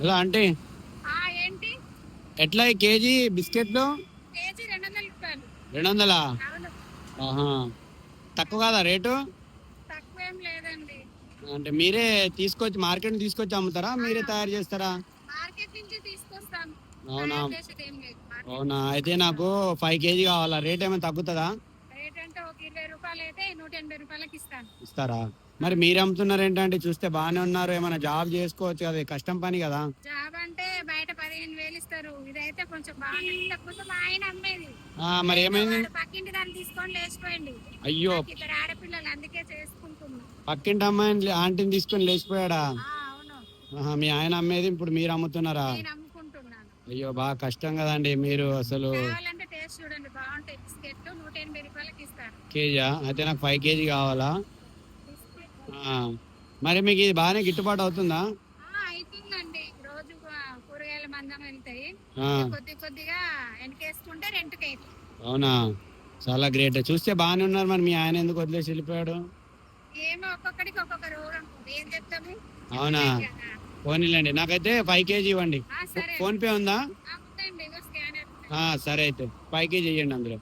ఎలా అంటే ఏంటి? ఎట్లా ఈ కేజీ బిస్కెట్లు? కేజీ 200 రూపాయలు. 200? అవును. ఆహా, తక్కువ కాదా రేటు? తక్కువేం లేదండి. అంటే మీరే తీసుకొచ్చి మార్కెట్ తీసుకొచ్చి అమ్ముతారా, ఆ, మీరే తయారు చేస్తారా? మార్కెట్ నుంచి తీసుకొస్తాము. అవునా. తయారు చేసేది ఏం లేదు, మార్కెట్ అవునా, నుంచి అయితే తీసుకొస్తాము. నాకు 5 కేజీ కావాలా, రేట్ ఏమైనా తగ్గుతుందా? రేట్ అంటే ఒక 20 రూపాయలు అయితే 180 రూపాయలకి ఇస్తాను. ఇస్తారా? ఆ, మరి మీరు అమ్ముతున్నారు ఏంటంటే, చూస్తే బాగానే ఉన్నారు, ఏమైనా జాబ్ చేసుకోవచ్చు కదా, కష్టం పని కదా. జాబ్ అంటే బయట 15,000 ఇస్తారు, ఇదైతే కొంచెం బాగా. ఇంతకుముందు మా ఆయన అమ్మేది. మరి ఏంటో ఏమైంది? వాడు పక్కింటి దాన్ని తీసుకొని లేచిపోయింది. అయ్యో, నాకు 2 ఆడపిల్లలు, అందుకే చేసుకుంటున్నా. పక్కింటి అమ్మాయిని ఆంటీని తీసుకొని లేచిపోయాడా? అవును. ఆహా, మీ ఆయన అమ్మేది ఇప్పుడు మీరు అమ్ముతున్నారా? నేను అమ్ముకుంటున్నాను. అయ్యో, బాగా కష్టం కదండి మీరు అసలు. కావాలంటే టేస్ట్ చూడండి, బాగుంటాయి బిస్కెట్లు. 180 రూపాయలకి ఇస్తాను. కేజీయా? అయితే నాకు 5 కేజీ కావాలా. బిస్కెట్ ఆ, మరి మీకు ఇది బాగానే గిట్టుబాటు అవుతుందా? అవుతుందండి. రోజు కూరగాయల మందం వెళ్తాయి. ఆ, ఇక కొద్ది కొద్దిగా వెనకేసుకుంటే రెంట్కి అవుతుంది. అవునా, చాలా గ్రేట్. చూస్తే బాగానే ఉన్నారు, మరి మీ ఆయన ఎందుకు వదిలేసి వెళ్ళిపోయాడు? ఏమో, ఒక్కొక్కడికి ఒక్కొక్క రోగం, ఏం చెప్తాము. అవునా, చెప్పలేం కదా. పోనీలేండి, నాకైతే 5 కేజీ ఇవ్వండి. సరే ఫోన్ పే ఉందా? ఉందండి, ఇగో స్కానర్. సరే, అయితే 5 కేజీ ఇవ్వండి అందులో.